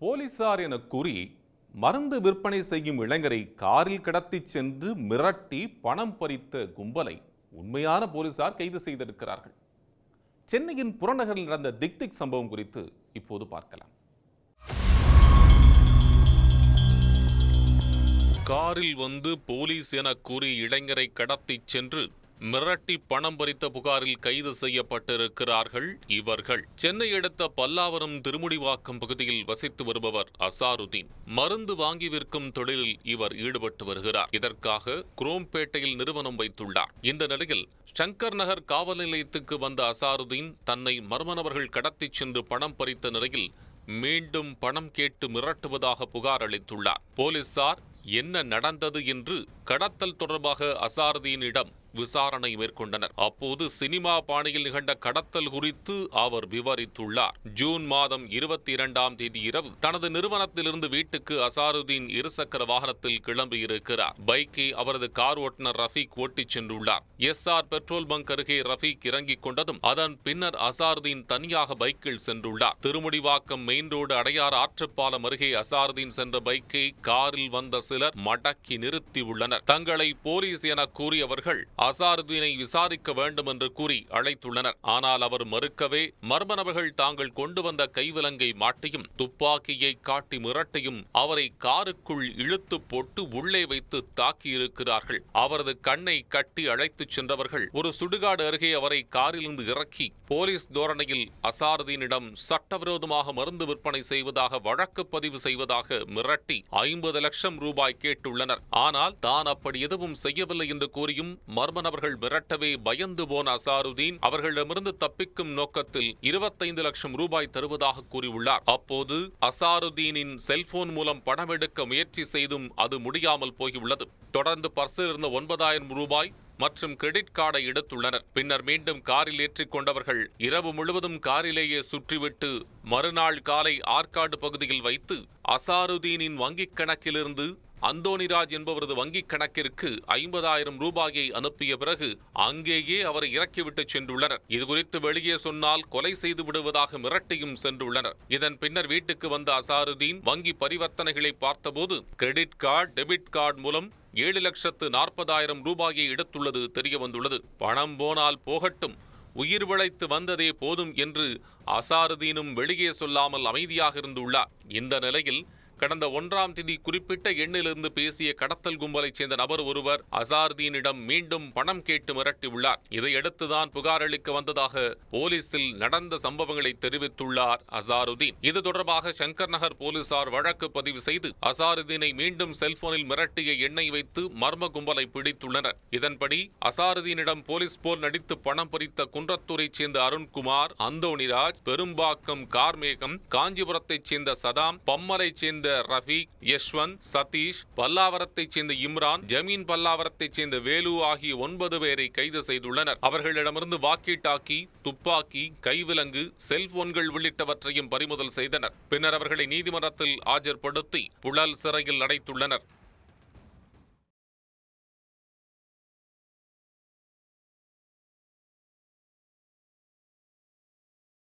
போலீசார் என கூறி மருந்து விற்பனை செய்யும் இளைஞரை காரில் கடத்திச் சென்று மிரட்டி பணம் பறித்த கும்பலை உண்மையான போலீசார் கைது செய்திருக்கிறார்கள். சென்னையின் புறநகரில் நடந்த திக் சம்பவம் குறித்து இப்போது பார்க்கலாம். காரில் வந்து போலீஸ் என கூறி இளைஞரை கடத்திச் சென்று மிரட்டி பணம் பறித்த புகாரில் கைது செய்யப்பட்டிருக்கிறார்கள் இவர்கள். சென்னை அடுத்த பல்லாவரம் திருமுடிவாக்கம் பகுதியில் வசித்து வருபவர் அசாருதீன். மருந்து வாங்கி விற்கும் தொழிலில் இவர் ஈடுபட்டு வருகிறார். இதற்காக குரோம்பேட்டையில் நிறுவனம் வைத்துள்ளார். இந்த நிலையில் சங்கர் நகர் காவல் நிலையத்துக்கு வந்த அசாருதீன் தன்னை மர்ம நபர்கள் கடத்திச் சென்று பணம் பறித்த நிலையில் மீண்டும் பணம் கேட்டு மிரட்டுவதாக புகார் அளித்துள்ளார். போலீசார் என்ன நடந்தது என்று கடத்தல் தொடர்பாக அசாருதீனிடம் விசாரணை மேற்கொண்டனர். அப்போது சினிமா பாணியில் நிகழ்ந்த கடத்தல் குறித்து அவர் விவரித்துள்ளார். ஜூன் மாதம் 22ஆம் தேதி இரவு தனது நிறுவனத்திலிருந்து வீட்டுக்கு அசாருதீன் இருசக்கர வாகனத்தில் கிளம்பியிருக்கிறார். பைக்கை அவரது கார் ஓட்டுநர் ரஃபீக் ஓட்டிச் சென்றுள்ளார். SR பெட்ரோல் பங்க் அருகே ரஃபீக் இறங்கிக் கொண்டதும் அதன் பின்னர் அசாருதீன் தனியாக பைக்கில் சென்றுள்ளார். திருமுடிவாக்கம் மெயின் ரோடு அடையார் ஆற்றுப்பாலம் அருகே அசாருதீன் சென்ற பைக்கை காரில் வந்த சிலர் மடக்கி நிறுத்தியுள்ளனர். தங்களை போலீஸ் என கூறியவர்கள் அசாருதீனை விசாரிக்க வேண்டும் என்று கூறி அழைத்துள்ளனர். ஆனால் அவர் மறுக்கவே மர்ம நபர்கள் தாங்கள் கொண்டு வந்த கைவிலங்கை மாட்டியும் துப்பாக்கியை காட்டி மிரட்டியும் அவரை காருக்குள் இழுத்து போட்டு உள்ளே வைத்து தாக்கியிருக்கிறார்கள். அவரது கண்ணை கட்டி அழைத்துச் சென்றவர்கள் ஒரு சுடுகாடு அருகே அவரை காரிலிருந்து இறக்கி போலீஸ் தோரணையில் அசாருதீனிடம் சட்டவிரோதமாக மருந்து விற்பனை செய்வதாக வழக்கு பதிவு செய்வதாக மிரட்டி 50 லட்சம் ரூபாய் கேட்டுள்ளனர். ஆனால் தான் அப்படி எதுவும் செய்யவில்லை என்று கூறியும் மர்ம நபர்கள் மிரட்டவே பயந்து போன அசாருதீன் அவர்களிடமிருந்து தப்பிக்கும் நோக்கத்தில் 25 லட்சம் ரூபாய் தருவதாக கூறியுள்ளார். அப்போது அசாருதீனின் செல்போன் மூலம் பணம் எடுக்க முயற்சி செய்தும் அது முடியாமல் போயுள்ளது. தொடர்ந்து பர்சில் இருந்த 9000 ரூபாய் மற்றும் கிரெடிட் கார்டை எடுத்துள்ளனர். பின்னர் மீண்டும் காரில் ஏற்றிக் கொண்டவர்கள் இரவு முழுவதும் காரிலேயே சுற்றிவிட்டு மறுநாள் காலை ஆற்காடு பகுதியில் வைத்து அசாருதீனின் வங்கிக் கணக்கிலிருந்து அந்தோணிராஜ் என்பவரது வங்கிக் கணக்கிற்கு 50,000 ரூபாயை அனுப்பிய பிறகு அங்கேயே அவரை இறக்கிவிட்டு சென்றுள்ளனர். இதுகுறித்து வெளியே சொன்னால் கொலை செய்து விடுவதாக மிரட்டியும் சென்றுள்ளனர். இதன் பின்னர் வீட்டுக்கு வந்த அசாருதீன் வங்கி பரிவர்த்தனைகளை பார்த்தபோது கிரெடிட் கார்டு, டெபிட் கார்டு மூலம் 7,40,000 ரூபாயை எடுத்துள்ளது தெரியவந்துள்ளது. பணம் போனால் போகட்டும், உயிர் பிழைத்து வந்ததே போதும் என்று அசாருதீனும் வெளியே சொல்லாமல் அமைதியாக இருந்துள்ளார். இந்த நிலையில் கடந்த 1ஆம் தேதி குறிப்பிட்ட எண்ணிலிருந்து பேசிய கடத்தல் கும்பலைச் சேர்ந்த நபர் ஒருவர் அசாருதீனிடம் மீண்டும் பணம் கேட்டு மிரட்டியுள்ளார். இதையடுத்துதான் புகார் அளிக்க வந்ததாக போலீசில் நடந்த சம்பவங்களை தெரிவித்துள்ளார் அசாருதீன். இது தொடர்பாக சங்கர் நகர் போலீசார் வழக்கு பதிவு செய்து அசாருதீனை மீண்டும் செல்போனில் மிரட்டிய எண்ணை வைத்து மர்ம கும்பலை பிடித்துள்ளனர். இதன்படி அசாருதீனிடம் போலீஸ் போல் நடித்து பணம் பறித்த குன்றத்தூரைச் சேர்ந்த அருண்குமார், அந்தோணிராஜ், பெரும்பாக்கம் கார்மேகம், காஞ்சிபுரத்தைச் சேர்ந்த சதாம், பம்மலைச் சேர்ந்த ரஃபீக், யஷ்வந்த், சதீஷ், பல்லாவரத்தைச் சேர்ந்த இம்ரான், ஜமீன் பல்லாவரத்தைச் சேர்ந்த வேலு ஆகிய 9 பேரை கைது செய்துள்ளனர். அவர்களிடமிருந்து வாக்கி டாக்கி, துப்பாக்கி, கைவிலங்கு, செல்போன்கள் உள்ளிட்டவற்றையும் பறிமுதல் செய்தனர். பின்னர் அவர்களை நீதிமன்றத்தில் ஆஜர்படுத்தி புழல் சிறையில் அடைத்துள்ளனர்.